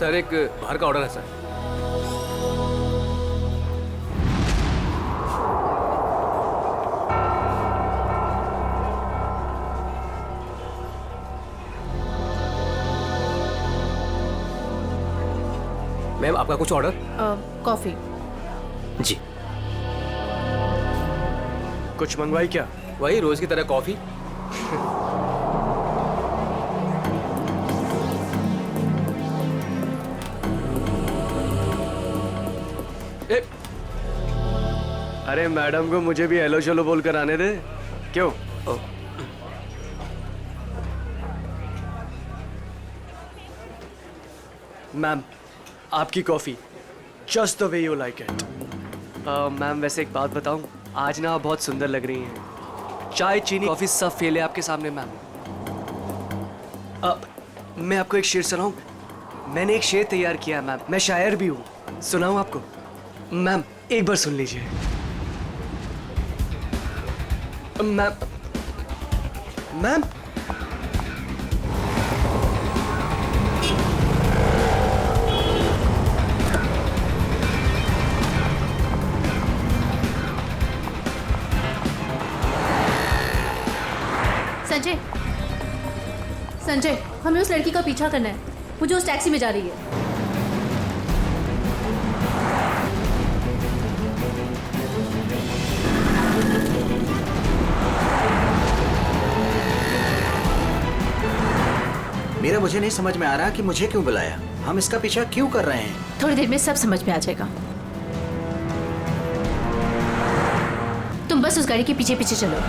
Sir एक बाहर का ऑर्डर है सर। मैम आपका कुछ ऑर्डर? कॉफी। जी। कुछ मंगवाई क्या? वही रोज की तरह कॉफी। अरे मैडम को मुझे भी हेलो चलो बोल कर आने दे। क्यों? मैम आपकी coffee just the way you like it. Ma'am वैसे एक बात बताऊं, आज ना आप बहुत सुंदर लग रही हैं। चाय चीनी कॉफी सब फेल है आपके सामने मैम। अब मैं आपको एक शेर सुनाऊं? मैंने एक शेर तैयार किया है मैम, मैं शायर भी हूं। सुनाऊं आपको? मैम एक बार सुन लीजिए। मैम मैम संजय, संजय, हमें उस लड़की का पीछा करना है। वो जो उस टैक्सी में जा रही है। मेरा मुझे नहीं समझ में आ रहा कि मुझे क्यों बुलाया, हम इसका पीछा क्यों कर रहे हैं। थोड़ी देर में सब समझ में आ जाएगा। तुम बस उस गाड़ी के पीछे पीछे चलो।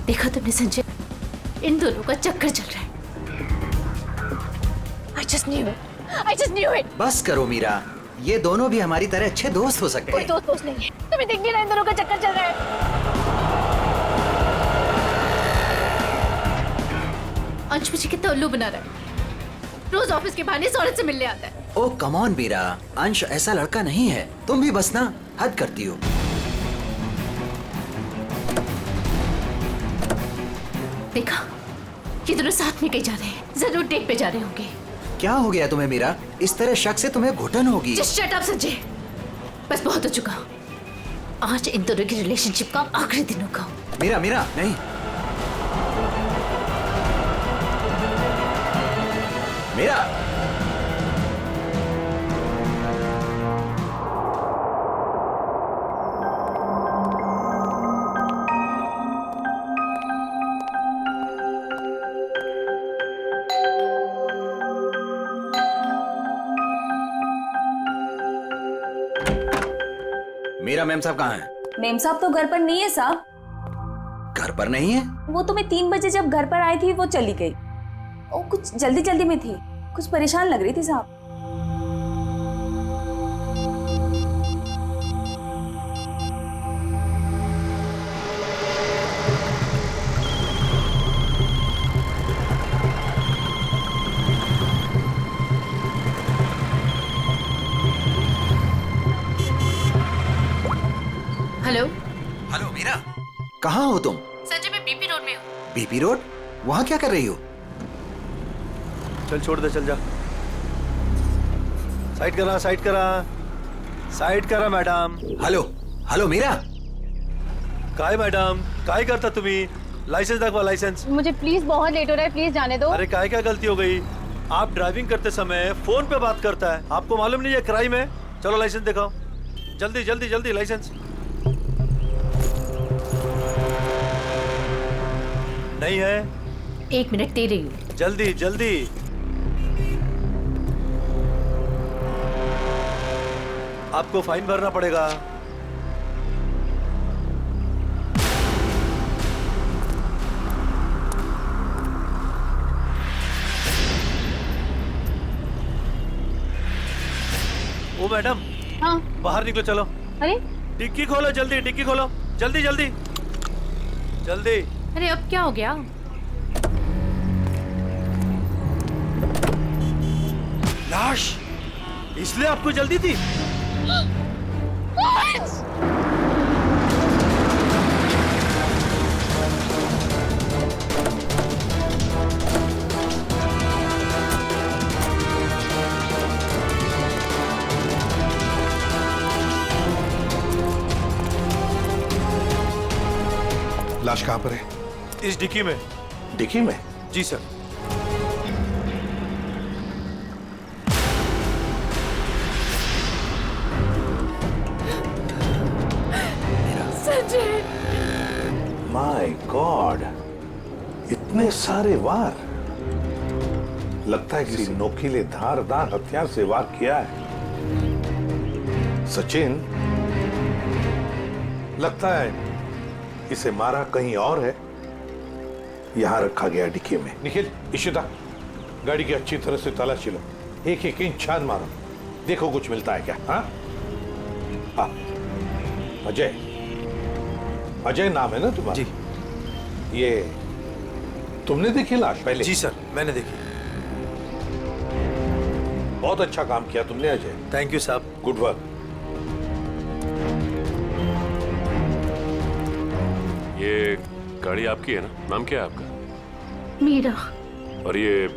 देखा तुमने संजय, इन दोनों का चक्कर चल रहा है। I just knew it. I just knew it. बस करो मीरा, ये दोनों भी हमारी तरह अच्छे दोस्त हो सकते कोई हैं। दोस्त नहीं है, तुम्हें दिख नहीं रहा इन दोनों का चक्कर चल रहा है। अंश मुझे कितना उल्लू बना रहा है। रोज ऑफिस के बहाने इस औरत से मिलने आता है। ओ कम ऑन मीरा, अंश ऐसा लड़का नहीं है, तुम भी बस ना हद करती हो। देखा, ये दोनों साथ में कहीं जा रहे हैं, जरूर डेट पे जा रहे होंगे। क्या हो गया तुम्हें मीरा? इस तरह शक से तुम्हें घुटन होगी। Just shut up संजय, बस बहुत हो चुका। आज इन दोनों की रिलेशनशिप का आखिरी दिन होगा। मीरा मीरा नहीं, मीरा मीरा मैम साहब कहाँ हैं? मेम साहब तो घर पर नहीं है साहब। घर पर नहीं है? वो तो मैं 3 बजे जब घर पर आई थी वो चली गई। वो कुछ जल्दी जल्दी में थी, कुछ परेशान लग रही थी साहब। हेलो। हेलो मीरा, कहाँ हो तुम? संजय मैं बीपी रोड में हूँ। BP road? वहाँ क्या कर रही हो? चल छोड़ दे, चल जा। साइड करा, साइड करा, साइड करा मैडम। हेलो हेलो मीरा, काय मैडम, काय करता तुम्ही? लाइसेंस दाखवा, लाइसेंस। मुझे प्लीज बहुत लेट हो रहा है, प्लीज जाने दो। अरे काय क्या गलती हो गई? आप ड्राइविंग करते समय फोन पे बात करता है, आपको मालूम नहीं है क्राइम है? चलो लाइसेंस दिखाओ, जल्दी जल्दी जल्दी लाइसेंस। नहीं है? 1 मिनट दे रही हूँ। जल्दी जल्दी। आपको फाइन भरना पड़ेगा। मैडम, हाँ। बाहर निकलो, चलो। अरे डिक्की खोलो, जल्दी डिक्की खोलो, जल्दी जल्दी जल्दी। अरे अब क्या हो गया? लाश, इसलिए आपको जल्दी थी? लाश कहाँ पर है? इस डिक्की में। डिक्की में? जी सर। माय गॉड, इतने सारे वार। लगता है किसी नोकीले धारदार हथियार से वार किया है। सचिन, लगता है इसे मारा कहीं और है, यहां रखा गया डिक्की में। निखिल, इशिता, गाड़ी की अच्छी तरह से तलाशी लो, एक एक इंच छान मारो, देखो कुछ मिलता है क्या। हाँ हाँ, अजय, अजय नाम है ना तुम्हारा? जी। ये तुमने देखी लाश पहले? जी सर, मैंने देखी। बहुत अच्छा काम किया तुमने अजय। थैंक यू साहब। Good work. ये गाड़ी आपकी है ना? नाम क्या है आपका? मीरा। और ये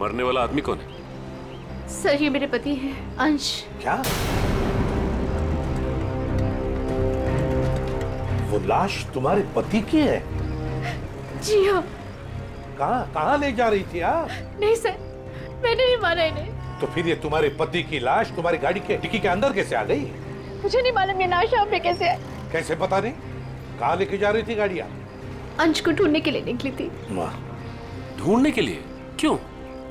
मरने वाला आदमी कौन है? सर ये मेरे पति हैं, अंश। क्या? वो लाश तुम्हारे पति की है? जी हाँ। कहाँ कहाँ ले जा रही थी आप? नहीं सर, मैंने नहीं मारा इन्हें। तो फिर ये तुम्हारे पति की लाश तुम्हारी गाड़ी के डिक्की के अंदर कैसे आ गई? मुझे नहीं मालूम ये लाश यहाँ पे कैसे है। कैसे पता नहीं? कहाँ लेके जा रही थी गाड़ी आप? अंश को ढूंढने के लिए निकली थी। वाह, ढूंढने के लिए? क्यों?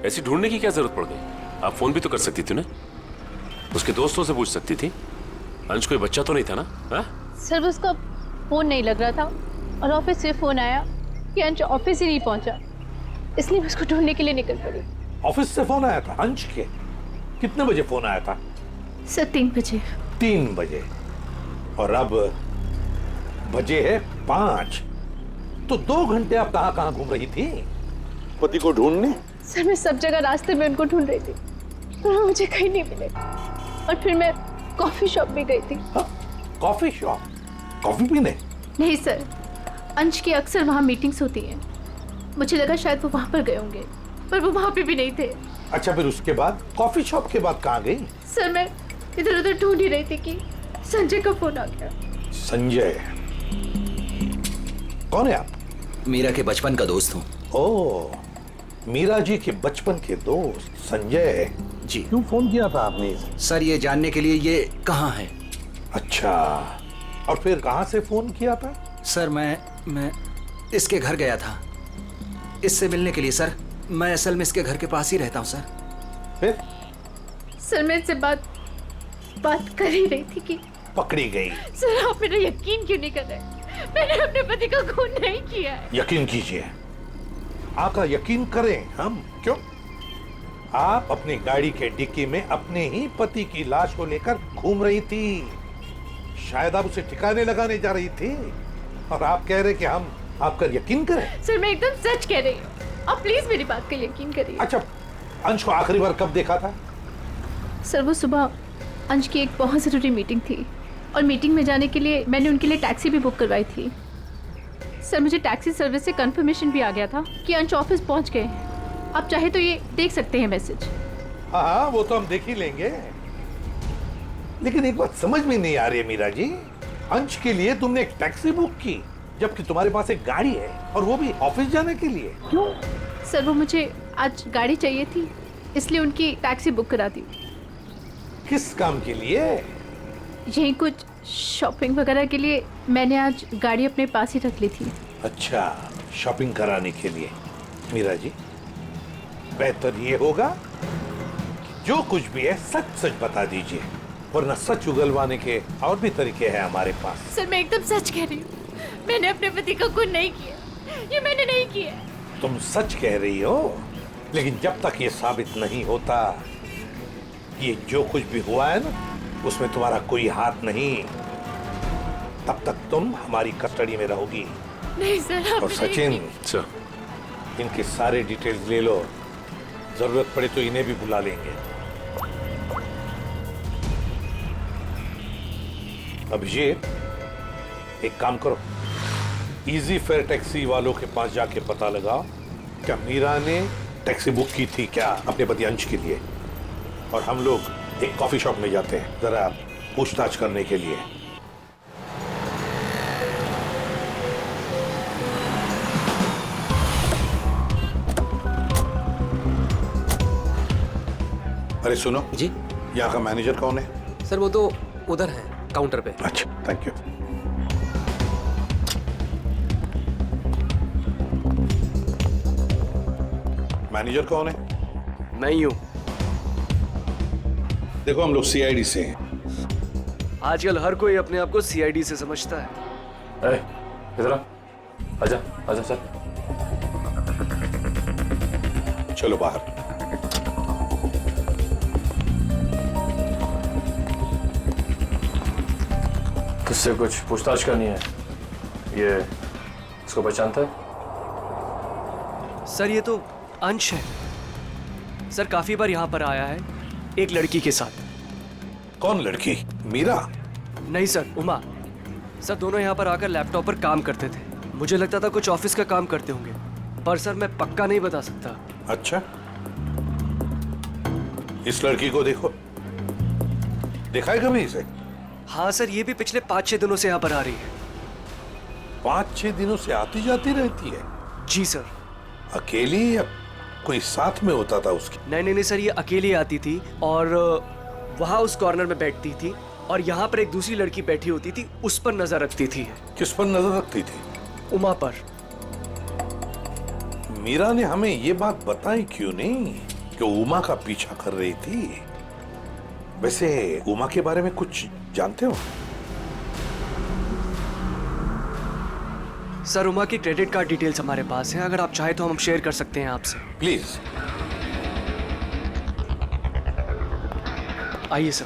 ऐसी ढूंढने की क्या जरूरत पड़ गई? आप फोन भी तो कर सकती थी ना, उसके दोस्तों से पूछ सकती थी। अंश कोई बच्चा तो नहीं था ना? हा? सर उसका फोन नहीं लग रहा था और ऑफिस से फोन आया कि अंश ऑफिस ही नहीं पहुंचा, इसलिए मैं उसको ढूंढने के लिए निकल पड़ी। ऑफिस से फोन आया था अंश के? कितने बजे फोन आया था? सर 3 बजे। 3 बजे, और अब बजे है 5, तो 2 घंटे आप कहाँ कहाँ घूम रही थी पति को ढूंढने? सर मैं सब जगह रास्ते में उनको ढूंढ रही थी, पर वो मुझे कहीं नहीं मिले। और फिर मैं कॉफी शॉप में गई थी। हाँ? Coffee shop? कॉफी पीने? नहीं सर, अंश की अक्सर वहाँ मीटिंग्स होती हैं, मुझे लगा शायद वो वहाँ पर गए होंगे, पर वो वहाँ पे भी नहीं थे। अच्छा, फिर उसके बाद कॉफी शॉप के बाद कहाँ गई? सर मैं इधर उधर ढूंढ ही रही थी कि संजय का फोन आ गया। संजय कौन है आप? मीरा के बचपन का दोस्त हूँ। ओ, मीरा जी के बचपन के दोस्त संजय जी। क्यों फोन किया था आपने? सर ये जानने के लिए ये कहाँ है। अच्छा, और फिर कहाँ से फोन किया था? सर मैं इसके घर गया था इससे मिलने के लिए। सर मैं असल में इसके घर के पास ही रहता हूँ सर। फिर? सर मैं इससे बात कर ही रही थी कि पकड़ी गई। सर आप मेरा यकीन क्यों नहीं कर रहे? मैंने अपने पति का खून नहीं किया है। यकीन कीजिए, आपका यकीन करें हम? क्यों? आप अपनी गाड़ी के डिक्की में अपने ही पति की लाश को लेकर घूम रही थी। शायद आप उसे ठिकाने लगाने जा रही थी, और आप कह रहे कि हम आपका यकीन करें? सर मैं एकदम सच कह रही हूँ, आप प्लीज मेरी बात का यकीन करिए। अच्छा, अंश को आखिरी बार कब देखा था? सर वो सुबह अंश की एक बहुत ज़रूरी मीटिंग थी, और मीटिंग में जाने के लिए मैंने उनके लिए टैक्सी भी बुक करवाई थी। सर मुझे टैक्सी सर्विस से कंफर्मेशन भी आ गया था कि अंश ऑफिस पहुंच गए। आप चाहे तो ये देख सकते हैं मैसेज। हाँ, वो तो हम देख ही लेंगे, लेकिन एक बात समझ में नहीं आ रही है मीरा जी, अंश के लिए तुमने एक टैक्सी बुक की जबकि तुम्हारे पास एक गाड़ी है, और वो भी ऑफिस जाने के लिए। क्यों? सर वो मुझे आज गाड़ी चाहिए थी, इसलिए उनकी टैक्सी बुक करा दी। किस काम के लिए? यही कुछ शॉपिंग वगैरह के लिए मैंने आज गाड़ी अपने पास ही रख ली थी। अच्छा, शॉपिंग कराने के लिए। मीरा जी, बेहतर ये होगा कि जो कुछ भी है सच सच बता दीजिए, वरना सच उगलवाने के और भी तरीके हैं हमारे पास। सर मैं एकदम सच कह रही हूँ, मैंने अपने पति का खून नहीं किया, ये मैंने नहीं किया। तुम सच कह रही हो, लेकिन जब तक ये साबित नहीं होता, ये जो कुछ भी हुआ है ना, उसमें तुम्हारा कोई हाथ नहीं। तब तक तुम हमारी कस्टडी में रहोगी। नहीं सर, आप और सचिन, सर, इनके सारे डिटेल्स ले लो, जरूरत पड़े तो इन्हें भी बुला लेंगे। अभिषेक, एक काम करो, इजी फेयर टैक्सी वालों के पास जाके पता लगाओ क्या मीरा ने टैक्सी बुक की थी क्या अपने पति अंश के लिए। और हम लोग एक कॉफी शॉप में जाते हैं जरा पूछताछ करने के लिए। अरे सुनो जी यहाँ का मैनेजर कौन है? सर, वो तो उधर है काउंटर पे। अच्छा, थैंक यू। मैनेजर कौन है? मैं ही हूँ। देखो, हम लोग सीआईडी से हैं। आजकल हर कोई अपने आप को सीआईडी से समझता है। इधर आ, आजा आजा सर। चलो बाहर। तुझसे कुछ पूछताछ करनी है। ये इसको पहचानता है? सर, ये तो अंश है। सर, काफी बार यहाँ पर आया है एक लड़की के साथ। कौन लड़की? मीरा? नहीं सर, उमा। सर, दोनों यहाँ पर आकर लैपटॉप पर काम करते थे। मुझे लगता था कुछ ऑफिस का काम करते होंगे, पर सर मैं पक्का नहीं बता सकता। अच्छा, इस लड़की को देखो, देखा है कभी इसे? हाँ सर, ये भी पिछले 5-6 दिनों से यहाँ पर आ रही है। 5-6 दिनों से आती जाती रहती है? जी सर। अकेली या कोई साथ में होता था उसके? नहीं सर, ये अकेली आती थी और वहाँ उस कॉर्नर में बैठती थी और यहाँ पर एक दूसरी लड़की बैठी होती थी, उस पर नजर रखती थी। किस पर नजर रखती थी? उमा पर। मीरा ने हमें ये बात बताई क्यों नहीं कि उमा का पीछा कर रही थी? वैसे उमा के बारे में कुछ जानते हो? सर, उमा की क्रेडिट कार्ड डिटेल्स हमारे पास हैं। अगर आप चाहे तो हम शेयर कर सकते हैं आपसे। प्लीज। आइए सर।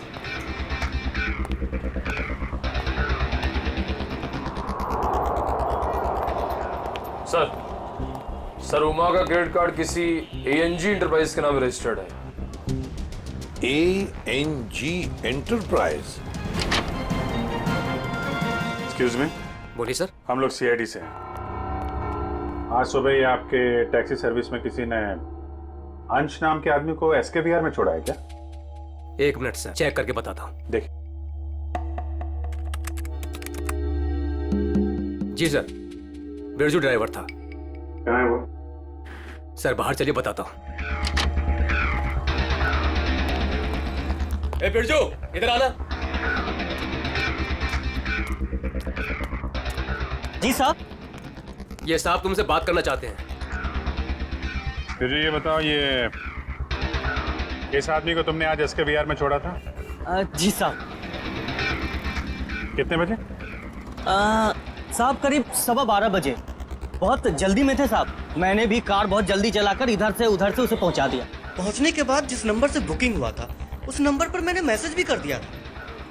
सर, उमा का क्रेडिट कार्ड किसी ANG इंटरप्राइज के नाम रजिस्टर्ड है। ANG enterprise? एक्सक्यूज मी, बोलिए सर। हम लोग सीआईडी से हैं। आज सुबह ही आपके टैक्सी सर्विस में किसी ने अंश नाम के आदमी को SK विहार में छोड़ा है क्या? एक मिनट सर, चेक करके बताता हूँ। देखिए। जी सर, बिरजू ड्राइवर था। कहाँ है वो? सर बाहर चलिए, बताता हूँ। ए बिरजू, इधर आना। जी साहब। ये साहब तुमसे बात करना चाहते हैं। फिर ये बताओ, ये इस आदमी को तुमने आज SK विहार में छोड़ा था? जी साहब। कितने बजे? साहब करीब 12:15 बजे। बहुत जल्दी में थे साहब। मैंने भी कार बहुत जल्दी चलाकर इधर से उधर से उसे पहुंचा दिया। पहुंचने के बाद जिस नंबर से बुकिंग हुआ था उस नंबर पर मैंने मैसेज भी कर दिया था।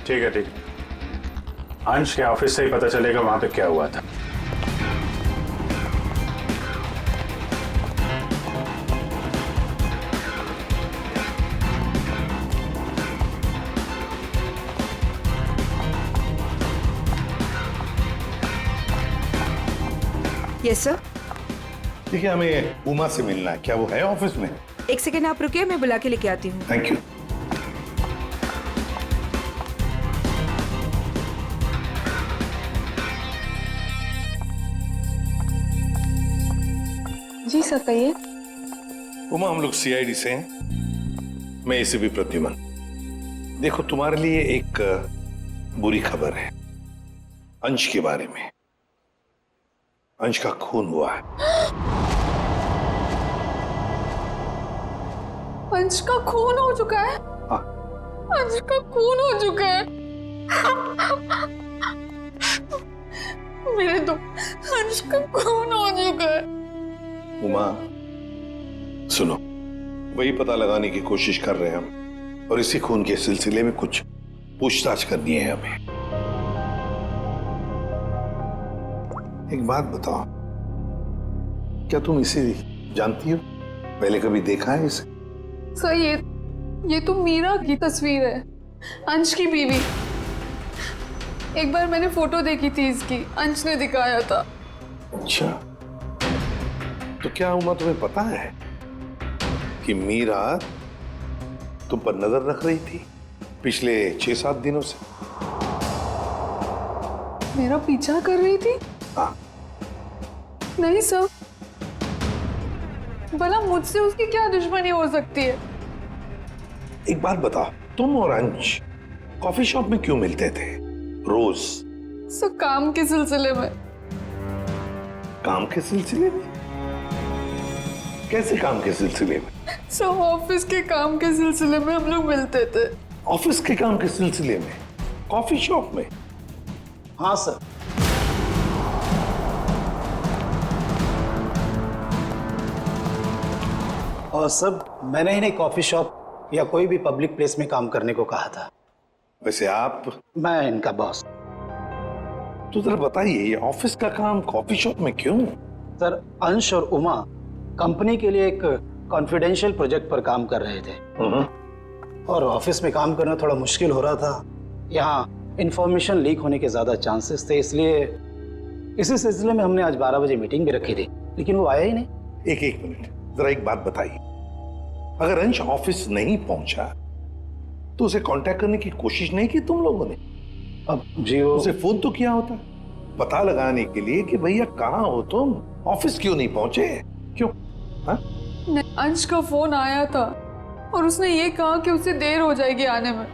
ठीक है, ठीक है। अंश के ऑफिस से ही पता चलेगा वहां पे क्या हुआ था। Yes sir. देखिए, हमें उमा से मिलना है। क्या वो है ऑफिस में? एक सेकेंड आप रुकिए, मैं बुला के लेके आती हूँ। Thank you. जी सर, कहिए। उमा, हम लोग सीआईडी से हैं। मैं एसीपी प्रद्युमन। देखो, तुम्हारे लिए एक बुरी खबर है अंश के बारे में। अंश का खून हुआ है। अंश का खून हो चुका है? हाँ। अंश का खून हो चुका है। मेरे तो अंश का खून हो चुका है। उमा, सुनो, वही पता लगाने की कोशिश कर रहे हैं हम, और इसी खून के सिलसिले में कुछ पूछताछ करनी है हमें। एक बात बताओ, क्या तुम इसे जानती हो? पहले कभी देखा है इसे? सर ये तो मीरा की तस्वीर है, अंश की बीवी। एक बार मैंने फोटो देखी थी इसकी, अंश ने दिखाया था। अच्छा, तो क्या उमा तुम्हें पता है कि मीरा तुम पर नजर रख रही थी पिछले 6-7 दिनों से? मेरा पीछा कर रही थी? हाँ। नहीं सर, भला मुझसे उसकी क्या दुश्मनी हो सकती है? एक बात बताओ, तुम और अंश कॉफी शॉप में क्यों मिलते थे रोज? सर काम के सिलसिले में। काम के सिलसिले में? कैसे काम के सिलसिले में? सर ऑफिस के काम के सिलसिले में हम लोग मिलते थे। ऑफिस के काम के सिलसिले में कॉफी शॉप में? हाँ सर। और सब मैंने इन्हें कॉफी शॉप या कोई भी पब्लिक प्लेस में काम करने को कहा था। वैसे आप? मैं इनका बॉस। तो जरा बताइए, ये ऑफिस का काम कॉफी शॉप में क्यों? सर अंश और उमा कंपनी के लिए एक कॉन्फिडेंशियल प्रोजेक्ट पर काम कर रहे थे और ऑफिस में काम करना थोड़ा मुश्किल हो रहा था। यहाँ इंफॉर्मेशन लीक होने के ज्यादा चांसेस थे, इसलिए इसी सिलसिले में हमने आज 12 बजे मीटिंग भी रखी थी, लेकिन वो आया ही नहीं। एक मिनट, जरा एक बात बताइए, अगर अंश ऑफिस नहीं पहुंचा तो उसे कांटेक्ट करने की कोशिश नहीं की तुम लोगों ने? अब जी वो उसे फोन तो किया होता पता लगाने के लिए कि भैया कहाँ हो तुम, ऑफिस क्यों नहीं पहुंचे? क्यों? हाँ? अंश का फोन आया था और उसने ये कहा कि उसे देर हो जाएगी आने में,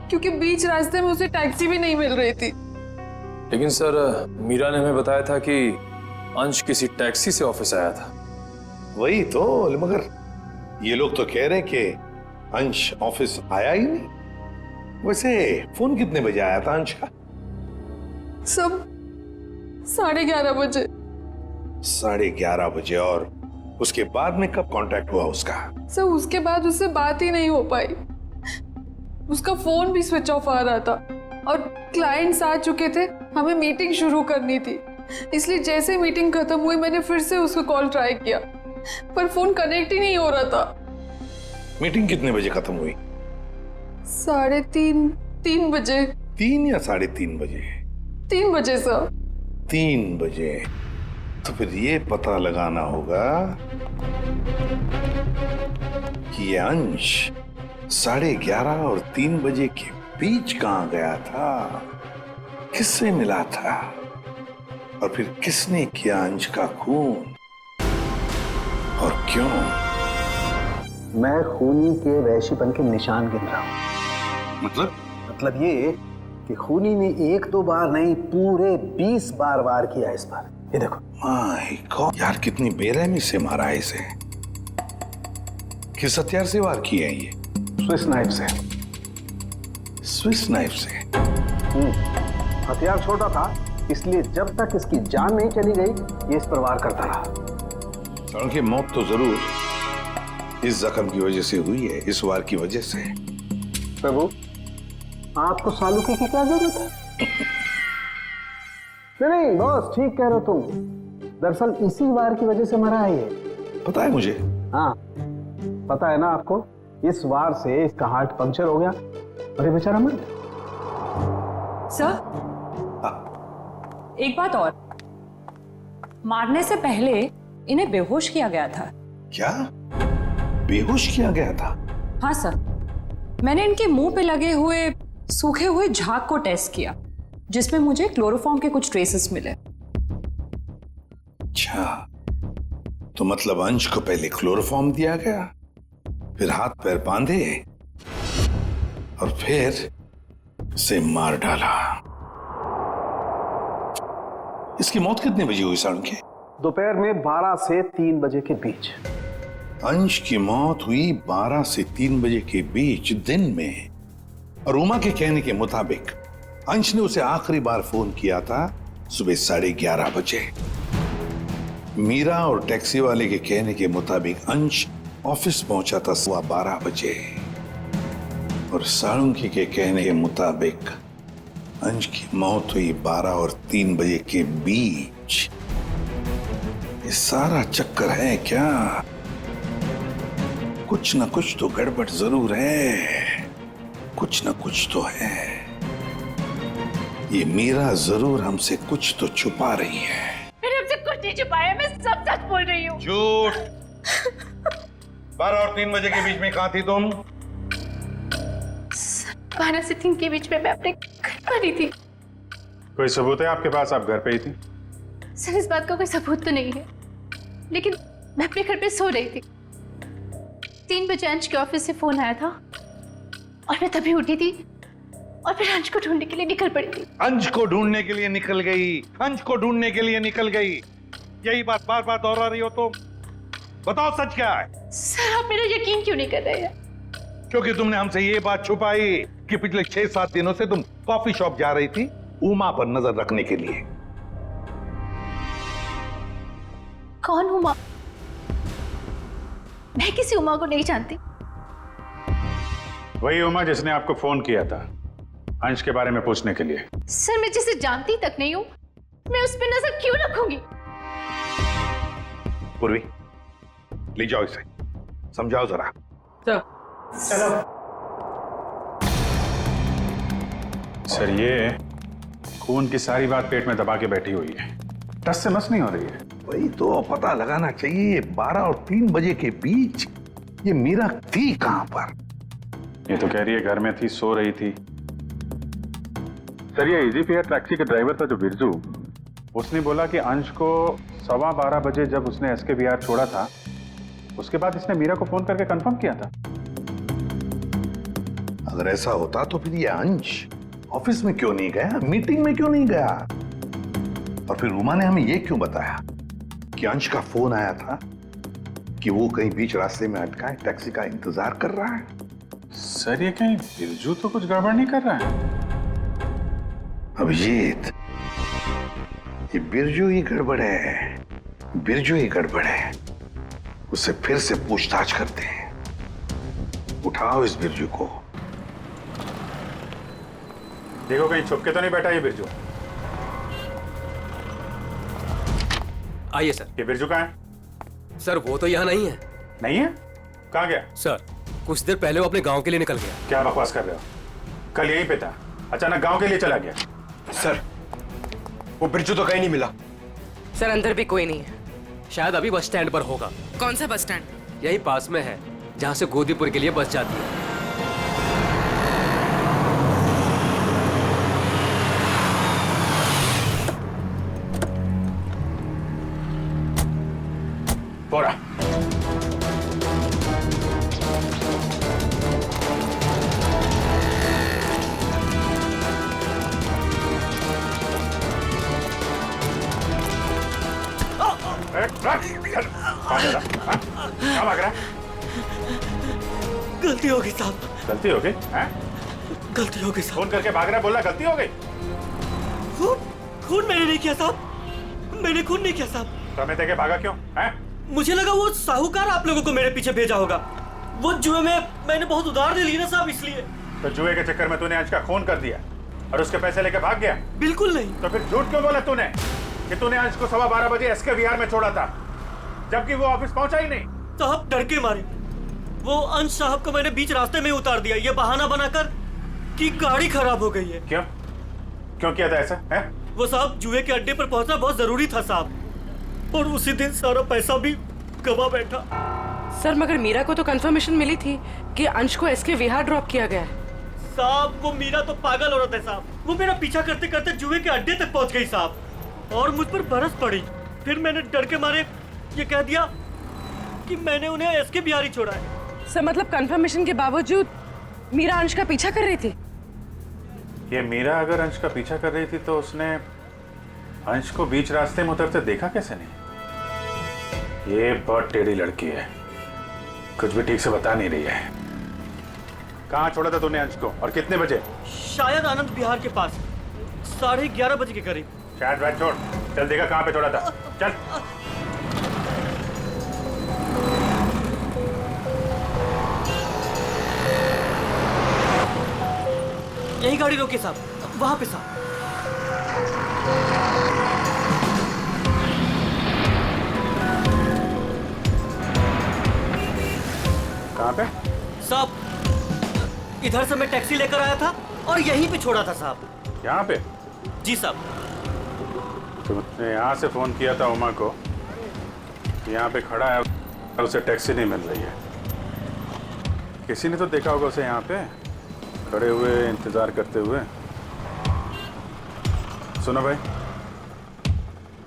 क्योंकि बीच रास्ते में उसे टैक्सी भी नहीं मिल रही थी। लेकिन सर मीरा ने हमें बताया था कि अंश किसी टैक्सी से ऑफिस आया था। वही तो, मगर ये लोग तो कह रहे हैं कि अंश ऑफिस आया ही नहीं। वैसे फोन कितने बजे आया था अंश का? सब 11:30 बजे। 11:30 बजे। और उसके बाद में कब कांटेक्ट हुआ उसका? सर उसके बाद उससे बात ही नहीं हो पाई, उसका फोन भी स्विच ऑफ आ रहा था और क्लाइंट्स आ चुके थे, हमें मीटिंग शुरू करनी थी, इसलिए जैसे मीटिंग खत्म हुई मैंने फिर से उसको कॉल ट्राई किया पर फोन कनेक्ट ही नहीं हो रहा था। मीटिंग कितने बजे खत्म हुई? 3:30 बजे। 3 या 3:30 बजे? 3 बजे सर। 3 बजे। तो फिर ये पता लगाना होगा कि ये अंश 11:30 और 3 बजे के बीच कहां गया था, किससे मिला था और फिर किसने किया अंश का खून और क्यों? मैं खूनी के वैश्यपन के निशान गिन रहा हूं। मतलब ये कि खूनी ने 1-2 बार नहीं, पूरे 20 बार वार किया इस पर। ये देखो। माय गॉड, यार कितनी बेरहमी से मारा है इसे। किस हथियार से वार किया है ये? स्विस नाइफ से। स्विस नाइफ से? हथियार छोटा था, इसलिए जब तक इसकी जान नहीं चली गई ये इस पर वार करता रहा। सालों की मौत तो जरूर इस जख्म की वजह से हुई है, इस वार की वजह से। प्रभु, आपको सालूकी की क्या जरूरत है? नहीं बॉस, ठीक कह रहे हो तुम। दरअसल इसी वार की वजह से मरा है ये। पता है मुझे। हाँ पता है ना आपको, इस वार से इसका हार्ट पंक्चर हो गया और ये बेचारा मर गया। सर, एक बात और, मारने से पहले इन्हें बेहोश किया गया था। क्या बेहोश किया गया था? हाँ सर, मैंने इनके मुंह पे लगे हुए सूखे हुए झाग को टेस्ट किया जिसमें मुझे क्लोरोफॉर्म के कुछ ट्रेसेस मिले। अच्छा, तो मतलब अंश को पहले क्लोरोफॉर्म दिया गया, फिर हाथ पैर बांधे और फिर उसे मार डाला। इसकी मौत कितने बजे हुई साढ़े के? दोपहर में 12 से 3 बजे के बीच। अंश की मौत हुई 12 से 3 बजे के बीच दिन में, और उमा के कहने के मुताबिक अंश ने उसे आखिरी बार फोन किया था सुबह 11:30 बजे। मीरा और टैक्सी वाले के कहने के मुताबिक अंश ऑफिस पहुंचा था 12:15 बजे, और साळुंकी के कहने के मुताबिक अंश की मौत हुई 12 और 3 बजे के बीच। ये सारा चक्कर है क्या? कुछ न कुछ तो गड़बड़ जरूर है, कुछ न कुछ तो है। ये मीरा जरूर हमसे कुछ तो छुपा रही है। मैंने हमसे कुछ नहीं छुपाया, मैं सब सच बोल रही हूँ। झूठ। 12 और 3 बजे के बीच में कहाँ थी तुम? 12 से 3 के बीच में मैं अपने घर पर ही थी। कोई सबूत है आपके पास, आप घर पे ही थी? सर इस बात का कोई सबूत तो नहीं है, लेकिन मैं अपने घर पे सो रही थी। 3 बजे अंश के ऑफिस से फोन आया था और मैं तभी उठी थी और फिर अंश को ढूंढने के लिए निकल पड़ी थी। अंश को ढूंढने के लिए निकल गई, अंश को ढूंढने के लिए निकल गई, यही बात बार बार दोहरा रही हो तुम। बताओ सच क्या है? सर आप मेरा यकीन क्यों नहीं कर रहे हैं? क्योंकि तुमने हमसे ये बात छुपाई कि पिछले 6-7 दिनों से तुम कॉफी शॉप जा रही थी उमा पर नजर रखने के लिए। कौन उमा? मैं किसी उमा को नहीं जानती। वही उमा जिसने आपको फोन किया था अंश के बारे में पूछने के लिए। सर मैं जिसे जानती तक नहीं हूँ, मैं उस पर नजर क्यों रखूंगी? पूर्वी, ले जाओ इसे, समझाओ जरा। चलो। सर ये खून की सारी बात पेट में दबा के बैठी हुई है, टस से मस नहीं हो रही है। वही तो पता लगाना चाहिए, 12 और 3 बजे के बीच ये मीरा थी कहां पर? ये तो कह रही है घर में थी, सो रही थी। सर ये इजी फेयर टैक्सी के ड्राइवर था जो बिरजू, उसने बोला कि अंश को 12:15 बजे जब उसने एसके बिहार छोड़ा था, उसके बाद इसने मीरा को फोन करके कंफर्म किया था। अगर ऐसा होता तो फिर ये अंश ऑफिस में क्यों नहीं गया, मीटिंग में क्यों नहीं गया? और फिर उमा ने हमें ये क्यों बताया कि अंश का फोन आया था कि वो कहीं बीच रास्ते में अटका है, टैक्सी का इंतजार कर रहा है? सर ये कहीं बिरजू तो कुछ गड़बड़ नहीं कर रहा है? अभिजीत, ये बिरजू ही गड़बड़ है, बिरजू ही गड़बड़ है। उससे फिर से पूछताछ करते हैं। उठाओ इस बिरजू को। देखो कहीं छुप के तो नहीं बैठा ये बिरजू। आइए सर। ये बिरजू कहाँ है? सर वो तो यहाँ नहीं है। नहीं है? कहाँ गया? सर कुछ देर पहले वो अपने गांव के लिए निकल गया। क्या बकवास कर रहे हो? कल यहीं पे था, अचानक गांव के लिए चला गया। सर वो बिरजू तो कहीं नहीं मिला। सर अंदर भी कोई नहीं है। शायद अभी बस स्टैंड पर होगा। कौन सा बस स्टैंड? यही पास में है जहाँ से गोदीपुर के लिए बस जाती है। बोरा गलती हो गई साहब। गलती हो गई? गलती हो गई साहब। फोन करके भाग रहा, बोला गलती हो गई। खून मैंने नहीं किया साहब, मैंने खून नहीं किया साहब। तो हमें देखे भागा क्यों? मुझे लगा वो साहूकार आप लोगों को मेरे पीछे भेजा होगा। वो जुए में मैंने बहुत उधार ले ली ना साहब, इसलिए। तो जुए के चक्कर में तूने अंश का खून कर दिया और उसके पैसे लेके भाग गया? बिल्कुल नहीं। तो फिर झूठ क्यों बोला तूने कि तूने अंश को 12:15 बजे एसके बिहार में छोड़ा था, जबकि वो ऑफिस पहुंचा ही नहीं? साहब डर के मारे वो अंश साहब को मैंने बीच रास्ते में उतार दिया, ये बहाना बनाकर कि गाड़ी खराब हो गई है। क्यों क्यों किया था ऐसा? है वो साहब जुए के अड्डे पर पहुंचना बहुत जरूरी था साहब, और उसी दिन सारा पैसा भी गवा बैठा। सर मगर मीरा को तो कंफर्मेशन मिली थी कि अंश को एसके विहार ड्रॉप किया गया है। साहब वो मीरा तो पागल औरत है साहब, वो मेरा पीछा करते करते जुए के अड्डे तक पहुंच गई साहब, और मुझ पर बरस पड़ी। फिर मैंने डर के मारे ये कह दिया कि मैंने उन्हें एसके बिहार ही छोड़ा है। सर मतलब कंफर्मेशन के बावजूद मीरा अंश का पीछा कर रही थी? ये मीरा अगर अंश का पीछा कर रही थी तो उसने अंश को बीच रास्ते में उतरते देखा कैसे नहीं? ये बहुत टेढ़ी लड़की है, कुछ भी ठीक से बता नहीं रही है। कहाँ छोड़ा था तूने अंश को और कितने बजे? शायद आनंद बिहार के पास 11:30 बजे के करीब। शायद बात छोड़, चल देखा कहाँ पे छोड़ा था, चल। यही गाड़ी रोके साहब, वहां पे साहब। कहाँ पे? साहब इधर से मैं टैक्सी लेकर आया था और यहीं पे छोड़ा था साहब। यहाँ पे? जी साहब। तुमने यहाँ से फोन किया था उमा को कि यहाँ पे खड़ा है और उसे टैक्सी नहीं मिल रही है। किसी ने तो देखा होगा उसे यहाँ पे खड़े हुए इंतजार करते हुए। सुनो भाई,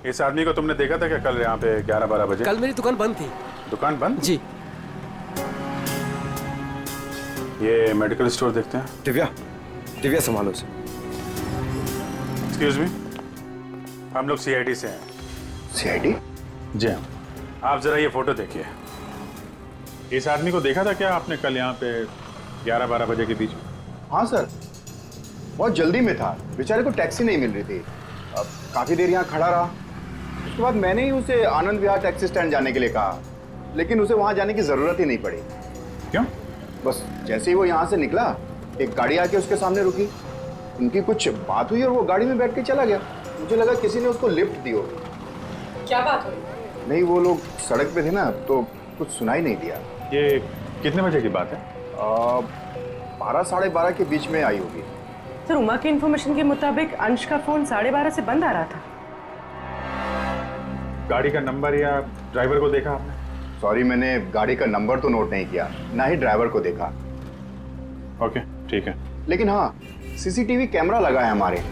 इस आदमी को तुमने देखा था क्या कल यहाँ पे 11-12 बजे? कल मेरी दुकान बंद थी। दुकान बंद? जी। ये मेडिकल स्टोर देखते हैं। दिव्या संभालो उसे। एक्सक्यूज मी, हम लोग सीआईडी से हैं। सीआईडी? जी हाँ। आप जरा ये फोटो देखिए। इस आदमी को देखा था क्या आपने कल यहाँ पे 11-12 बजे के बीच में? हाँ सर, बहुत जल्दी में था, बेचारे को टैक्सी नहीं मिल रही थी। अब काफी देर यहाँ खड़ा रहा। उसके बाद मैंने ही उसे आनंद विहार टैक्सी स्टैंड जाने के लिए कहा, लेकिन उसे वहां जाने की जरूरत ही नहीं पड़ी। क्यों? बस जैसे ही वो यहाँ से निकला, एक गाड़ी आके उसके सामने रुकी। उनकी कुछ बात हुई और वो गाड़ी में बैठ के चला गया। मुझे लगा किसी ने उसको लिफ्ट दी होगी। क्या बात हुई? नहीं, वो लोग सड़क पे थे ना, तो कुछ सुनाई नहीं दिया। ये कितने बजे की बात है? 12-12:30 के बीच में आई होगी। सर, उमा की इन्फॉर्मेशन के मुताबिक अंश का फोन 12:30 से बंद आ रहा था। गाड़ी का नंबर या ड्राइवर को देखा आपने? सॉरी, मैंने गाड़ी का नंबर तो नोट नहीं किया, ना ही ड्राइवर को देखा। ओके, ठीक है। लेकिन हाँ, सीसीटीवी कैमरा लगा है हमारे,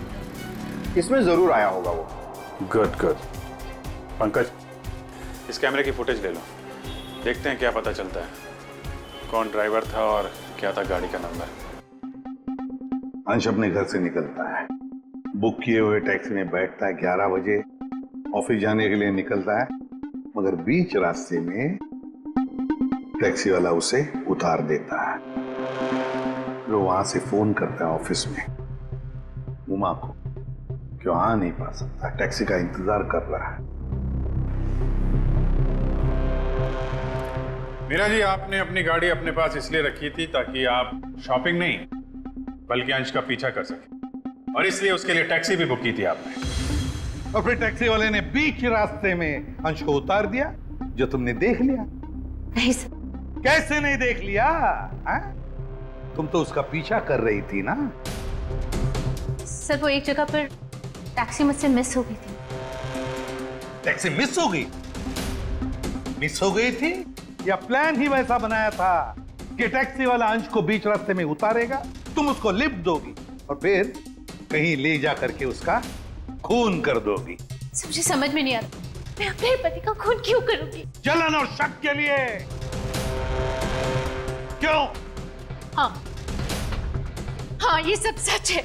इसमें जरूर आया होगा वो। Good good. पंकज, इस कैमरे की फुटेज ले लो, देखते हैं क्या पता चलता है। कौन ड्राइवर था और क्या था गाड़ी का नंबर। अंश अपने घर से निकलता है, बुक किए हुए टैक्सी में बैठता है, 11 बजे ऑफिस जाने के लिए निकलता है, मगर बीच रास्ते में टैक्सी वाला उसे उतार देता है। वो वहां से फोन करता है ऑफिस में उमा को, क्यों आ नहीं पा सकता, टैक्सी का इंतजार कर रहा है। मीरा जी, आपने अपनी गाड़ी अपने पास इसलिए रखी थी ताकि आप शॉपिंग नहीं बल्कि अंश का पीछा कर सके, और इसलिए उसके लिए टैक्सी भी बुक की थी आपने। और फिर टैक्सी वाले ने बीच रास्ते में अंश को उतार दिया, जो तुमने देख लिया। नहीं सर। कैसे नहीं देख लिया? तुम तो उसका पीछा कर रही थी ना। सर, वो एक जगह पर टैक्सी मुझसे मिस हो गई थी। टैक्सी मिस हो गई? मिस हो गई थी या प्लान ही वैसा बनाया था कि टैक्सी वाला अंश को बीच रास्ते में उतारेगा, तुम उसको लिफ्ट दोगी और फिर कहीं ले जा करके उसका खून कर दोगी? मुझे समझ में नहीं आ रहा, मैं अपने पति का खून क्यों करूंगी? जलन और शक के लिए। क्यों? हाँ, ये सब सच है।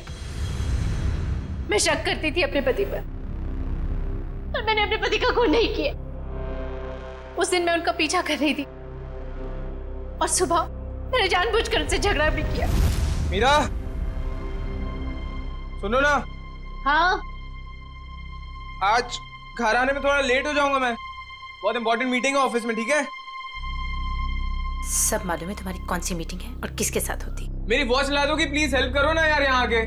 मैं शक करती थी अपने पति पर, पर मैंने अपने पति का खून नहीं किया। उस दिन मैं उनका पीछा कर रही थी और सुबह मैंने जानबूझकर उनसे झगड़ा भी किया। मीरा, सुनो ना। हाँ? आज घर आने में थोड़ा लेट हो जाऊंगा मैं, बहुत इंपॉर्टेंट मीटिंग है ऑफिस में, ठीक है? सब मालूम है तुम्हारी कौन सी मीटिंग है और किसके साथ होती। मेरी वॉच ला दोगी प्लीज? हेल्प करो ना यार यहाँ आके।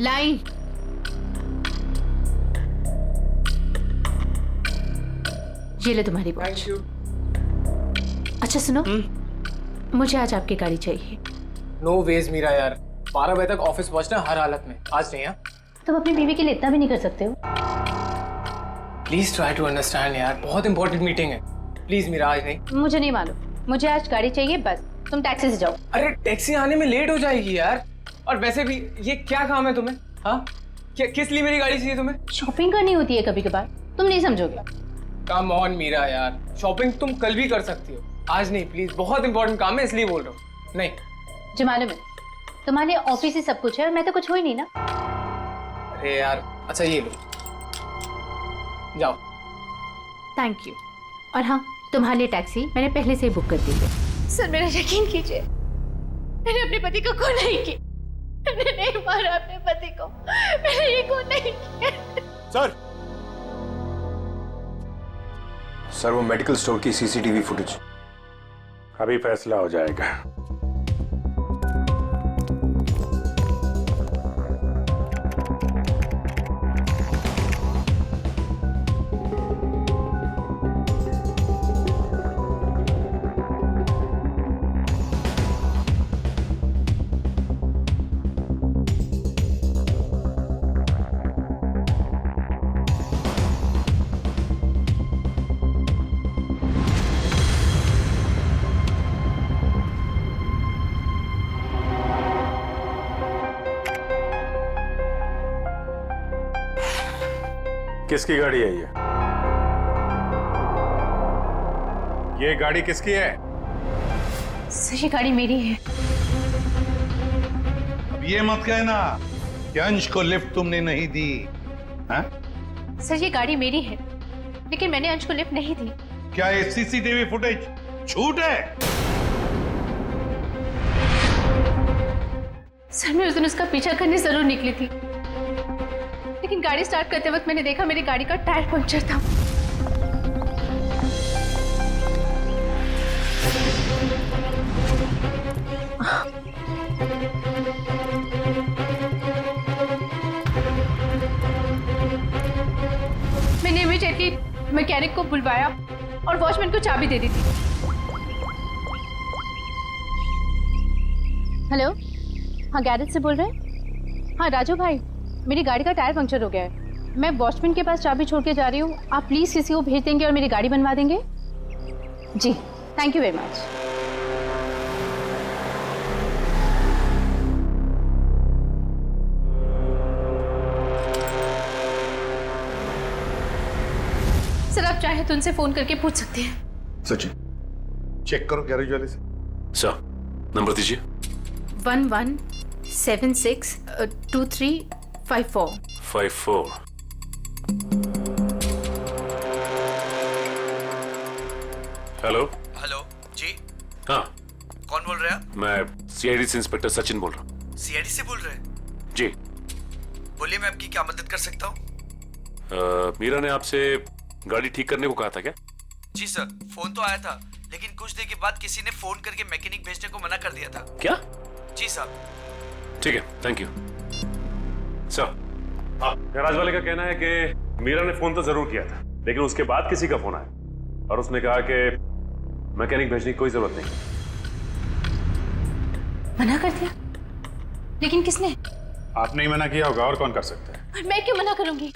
लाई। ये ले तुम्हारी वॉच। अच्छा सुनो, मुझे आज आपकी गाड़ी चाहिए। नो वेज मीरा यार, 12 बजे तक ऑफिस पहुंचना हर हालत में, आज नहीं। हाँ, तुम अपनी बीवी के लिए इतना भी नहीं कर सकते हो? प्लीज ट्राई टू अंडरस्टैंड यार, बहुत इंपॉर्टेंट मीटिंग है। प्लीज मीरा, आज नहीं। मुझे नहीं मालूम, मुझे आज गाड़ी चाहिए बस। तुम टैक्सी से जाओ। अरे टैक्सी आने में लेट हो जाएगी यार, और वैसे भी ये क्या काम है तुम्हें? हाँ, किस लिए मेरी गाड़ी चाहिए तुम्हें? शॉपिंग करनी होती है कभी कभार, तुम नहीं समझोगे। कम ऑन मीरा यार, शॉपिंग तुम कल भी कर सकती हो, आज नहीं प्लीज, बहुत इंपॉर्टेंट काम है इसलिए बोल रहा हूँ। नहीं जो मालूम है, तुम्हारे लिए ऑफिस ही सब कुछ है और मैं तो कुछ हो ही नहीं ना। अरे यार, अच्छा ये लो, जाओ। Thank you. और हाँ, तुम्हारे लिए टैक्सी मैंने पहले से ही बुक कर दी है। सर, मेरा यकीन कीजिए, मैंने अपने पति को खून नहीं किया। मैंने नहीं मारा अपने पति को, मैंने ये खून नहीं किया। सर, वो मेडिकल स्टोर की सीसीटीवी फुटेज। अभी फैसला हो जाएगा। किसकी गाड़ी है ये गाड़ी किसकी है? सर ये गाड़ी मेरी है। अब ये मत कहना कि अंश को लिफ्ट तुमने नहीं दी। हाँ? सर ये गाड़ी मेरी है, लेकिन मैंने अंश को लिफ्ट नहीं दी। क्या ये सीसीटीवी फुटेज झूठ है? सर मैं उस दिन उसका पीछा करने जरूर निकली थी, लेकिन गाड़ी स्टार्ट करते वक्त मैंने देखा मेरी गाड़ी का टायर पंक्चर था। मैंने इमीडिएटली मैकेनिक को बुलवाया और वॉचमैन को चाबी दे दी थी। हेलो, हाँ गैरेज से बोल रहे हैं? हाँ राजू भाई, मेरी गाड़ी का टायर पंक्चर हो गया है। मैं वॉचमैन के पास चाबी छोड़ के जा रही हूँ, आप प्लीज़ किसी को भेज देंगे और मेरी गाड़ी बनवा देंगे? जी, thank you very much. Sir आप चाहे तो उनसे फोन करके पूछ सकते हैं। सचिन, चेक करो गैरेज वाले से। सर, नंबर दीजिए। 11762354। 54। हेलो। हेलो जी। हाँ, कौन बोल रहे हैं आप? मैं सीआईडी से इंस्पेक्टर सचिन बोल रहा हूँ। सीआईडी से बोल रहे हैं? जी। बोलिए, मैं आपकी क्या मदद कर सकता हूँ? मीरा ने आपसे गाड़ी ठीक करने को कहा था क्या? जी सर, फोन तो आया था, लेकिन कुछ देर के बाद किसी ने फोन करके मैकेनिक भेजने को मना कर दिया था। क्या? जी साहब। ठीक है, थैंक यू सर। गैराज वाले का कहना है कि मीरा ने फोन तो जरूर किया था, लेकिन उसके बाद किसी का फोन आया और उसने कहा कि मैकेनिक भेजने की कोई जरूरत नहीं। मना कर दिया? लेकिन किसने? आपने ही मना किया होगा, और कौन कर सकता है? और मैं क्यों मना करूंगी?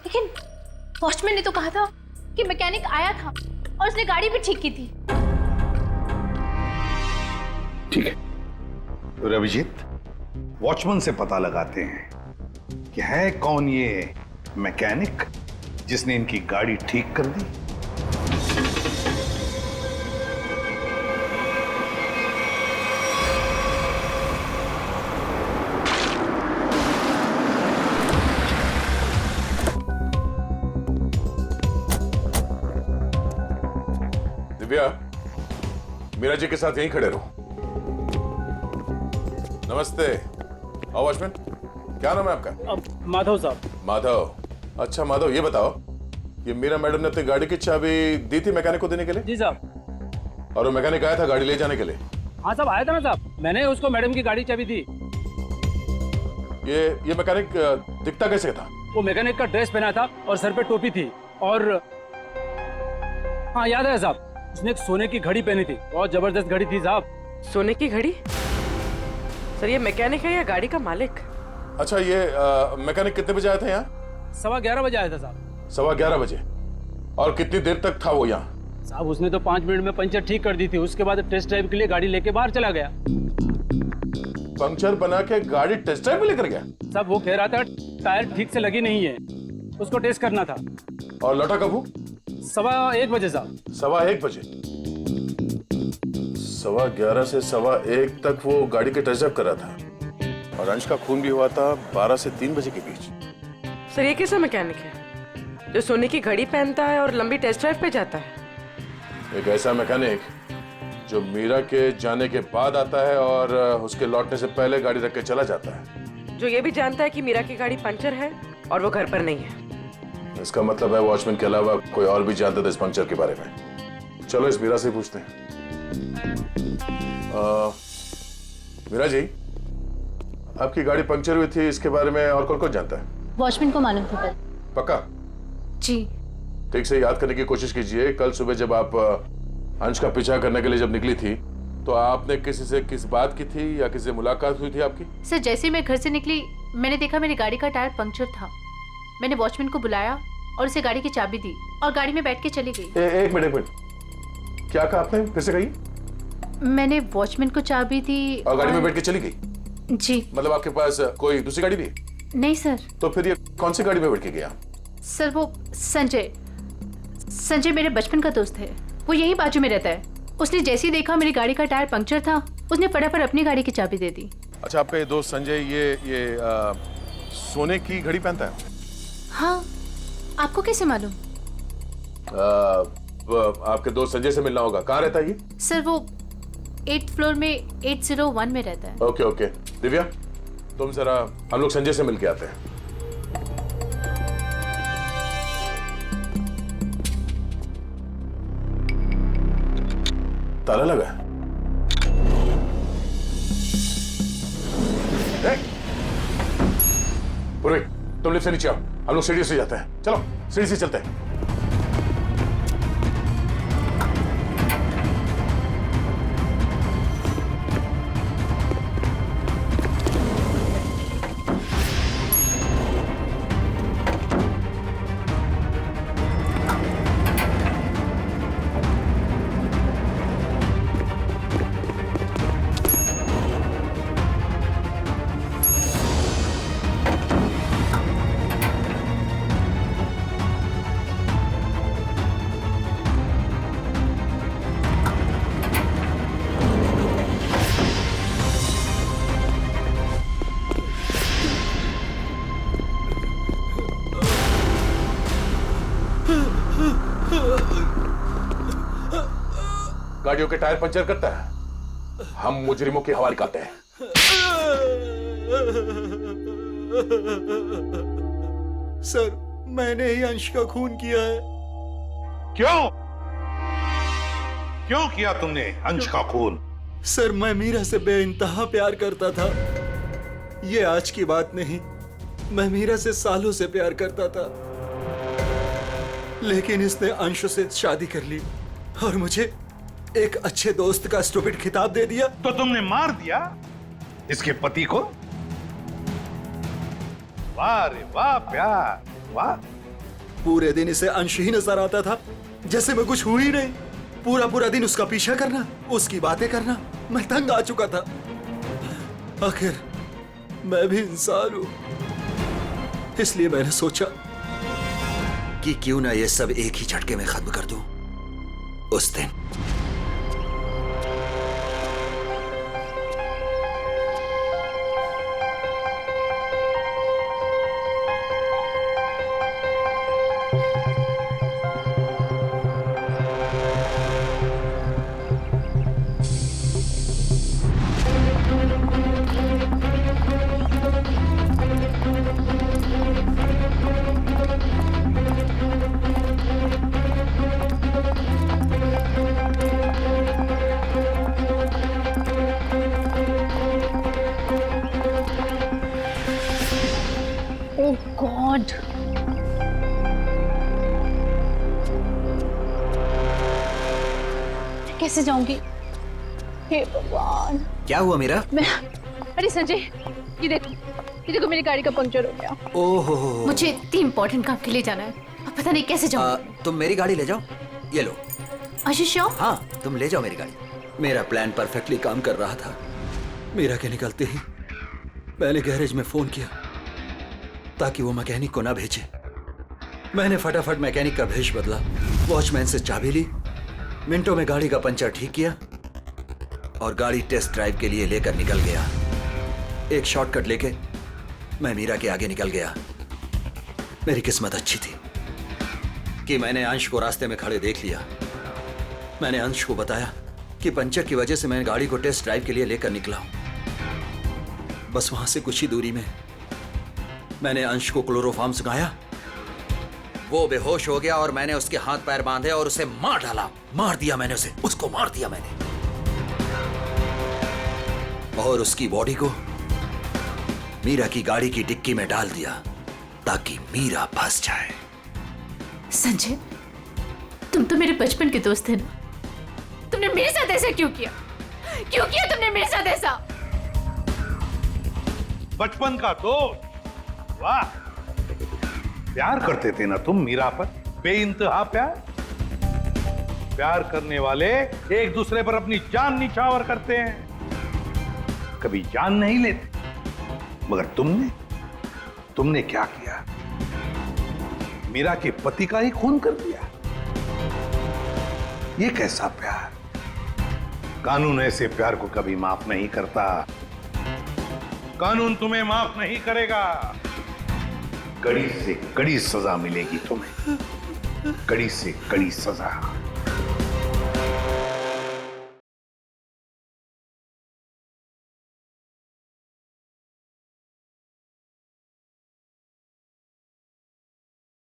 लेकिन वॉचमैन ने तो कहा था कि मैकेनिक आया था और उसने गाड़ी भी ठीक की थी। ठीक है, तो अभिजीत, वॉचमैन से पता लगाते हैं कि है कौन ये मैकेनिक जिसने इनकी गाड़ी ठीक कर दी। दिव्या, मीरा जी के साथ यहीं खड़े रहो। नमस्ते। वॉचमैन, क्या नाम है आपका? माधव साहब। माधव, अच्छा माधव, ये बताओ, ये मीरा मैडम ने अपनी गाड़ी की चाबी दी थी मैकेनिक को देने के लिए? जी साहब। और वो मैकेनिक आया था गाड़ी ले जाने के लिए? हाँ साहब, आया था ना साहब, मैंने उसको मैडम की गाड़ी चाबी दी। ये मैकेनिक दिखता कैसे था? वो मैकेनिक का ड्रेस पहना था और सर पे टोपी थी, और हाँ याद है साहब, उसने एक सोने की घड़ी पहनी थी, बहुत जबरदस्त घड़ी थी साहब। सोने की घड़ी? सर ये मैकेनिक है या गाड़ी का मालिक? अच्छा, ये मैकेनिक कितने बजे आया था यहाँ? 11:15 बजे आया था साहब। 11:15 बजे? और कितनी देर तक था वो यहाँ? साहब उसने तो 5 मिनट में पंचर ठीक कर दी थी, उसके बाद टेस्ट ड्राइव के लिए गाड़ी लेके बाहर चला गया। पंक्चर बना के गाड़ी टेस्ट ड्राइव में लेकर गया? साहब वो कह रहा था टायर ठीक से लगी नहीं है, उसको टेस्ट करना था। और लौटा कब वो? 1:15 बजे साहब। 1:15 बजे? 11:15 से 1:15 तक वो गाड़ी के टेस्ट ड्राइव कर रहा था, और अंश का खून भी हुआ था 12 से 3 बजे के बीच। सर ये कैसा मैकेनिक है जो सोने की घड़ी पहनता है और लंबी टेस्ट ड्राइव पे जाता है? एक ऐसा मैकेनिक जो मीरा के जाने के बाद आता है और उसके लौटने से पहले गाड़ी रख के चला जाता है, जो ये भी जानता है कि मीरा की गाड़ी पंचर है और वो घर पर नहीं है। इसका मतलब है वॉचमैन के अलावा कोई और भी जानता था इस पंक्चर के बारे में। चलो इस मीरा से पूछते हैं। मीरा जी, आपकी गाड़ी पंक्चर हुई थी, इसके बारे में और कौन जानता है? वॉचमैन को मालूम था। पक्का? जी। ठीक से याद करने की कोशिश कीजिए, कल सुबह जब आप अंश का पीछा करने के लिए जब निकली थी, तो आपने किसी से किस बात की थी या किसी से मुलाकात हुई थी आपकी? सर जैसे ही मैं घर से निकली, मैंने देखा मेरी गाड़ी का टायर पंक्चर था। मैंने वॉचमैन को बुलाया और उसे गाड़ी की चाबी दी और गाड़ी में बैठ के चली गई। एक मिनट, क्या कहा आपने? फिर से कहिए। मैंने वॉचमैन को चाबी दी और गाड़ी में बैठ के चली गई? जी। मतलब आपके पास कोई दूसरी गाड़ी भी है? नहीं सर। तो फिर ये कौन सी गाड़ी में बैठ के गया? सर वो संजय संजय मेरे बचपन का दोस्त है। वो यहीं बाजू में रहता है। उसने जैसे ही देखा मेरी गाड़ी का टायर पंक्चर था, उसने फटाफट अपनी गाड़ी की चाबी दे दी। अच्छा, आपका ये दोस्त संजय ये सोने की घड़ी पहनता है? हाँ, आपको कैसे मालूम? आपके दोस्त संजय से मिलना होगा। कहाँ रहता है ये? सर वो 8th फ्लोर में 801 में रहता है। Okay okay. दिव्या, तुम जरा हम लोग संजय से मिल के आते हैं। ताला लगा है। पूर्वी, तुम लिफ्ट से नीचे आओ, हम लोग सीढ़ी से जाते हैं। चलो सीढ़ी से चलते हैं। गाड़ियों के टायर पंचर करता है, हम मुजरिमों के हवाले करते हैं। सर, मैंने ही अंश का खून किया है। क्यों? क्यों किया तुमने अंश का खून? सर, मैं मीरा से बेइंतहा प्यार करता था। ये आज की बात नहीं, मैं मीरा से सालों से प्यार करता था, लेकिन इसने अंश से शादी कर ली और मुझे एक अच्छे दोस्त का स्टूपिड खिताब दे दिया। तो तुमने मार दिया इसके पति को? वाह रे वाह, प्यार, वाह। पूरे दिन इसे अंश ही नजर आता था, जैसे मैं कुछ हुई नहीं। पूरा पूरा दिन उसका पीछा करना, उसकी बातें करना, मैं तंग आ चुका था। आखिर मैं भी इंसान हूं, इसलिए मैंने सोचा कि क्यों ना ये सब एक ही झटके में खत्म कर दूं। उस दिन गॉड, कैसे जाऊंगी? हे भगवान, क्या हुआ मीरा? अरे संजय, ये देखो मेरी गाड़ी का पंक्चर हो गया। ओहो, मुझे इतनी इंपॉर्टेंट काम के लिए जाना है, अब पता नहीं कैसे जाऊंगी। तुम मेरी गाड़ी ले जाओ, ये लो। आशीष, हाँ, तुम ले जाओ मेरी गाड़ी। मेरा प्लान परफेक्टली काम कर रहा था। मीरा के निकलते ही मैंने गैरेज में फोन किया ताकि वो मैकेनिक को ना भेजे। मैंने फटाफट मैकेनिक का भेष बदला, वॉचमैन से चाबी ली, मिनटों में गाड़ी का पंचर ठीक किया और गाड़ी टेस्ट ड्राइव के लिए लेकर निकल गया। एक शॉर्टकट लेके मैं मीरा के आगे निकल गया। मेरी किस्मत अच्छी थी कि मैंने अंश को रास्ते में खड़े देख लिया। मैंने अंश को बताया कि पंचर की वजह से मैं गाड़ी को टेस्ट ड्राइव के लिए लेकर निकला हूं। बस वहां से कुछ ही दूरी में मैंने अंश को क्लोरोफॉर्म सुनाया। वो बेहोश हो गया और मैंने उसके हाथ पैर बांधे और उसे मार डाला। मार दिया मैंने उसे, उसको मार दिया मैंने, और उसकी बॉडी को मीरा की गाड़ी की डिक्की में डाल दिया ताकि मीरा फंस जाए। संजय, तुम तो मेरे बचपन के दोस्त थे ना, तुमने मेरे साथ ऐसा क्यों किया? क्यों किया तुमने मेरे साथ ऐसा? बचपन का दोस्त, वाह। प्यार करते थे ना तुम मीरा पर, बेइंतहा प्यार। प्यार करने वाले एक दूसरे पर अपनी जान निछावर करते हैं, कभी जान नहीं लेते। मगर तुमने क्या किया? मीरा के पति का ही खून कर दिया। ये कैसा प्यार? कानून ऐसे प्यार को कभी माफ नहीं करता। कानून तुम्हें माफ नहीं करेगा। कड़ी से कड़ी सजा मिलेगी तुम्हें, कड़ी से कड़ी सजा।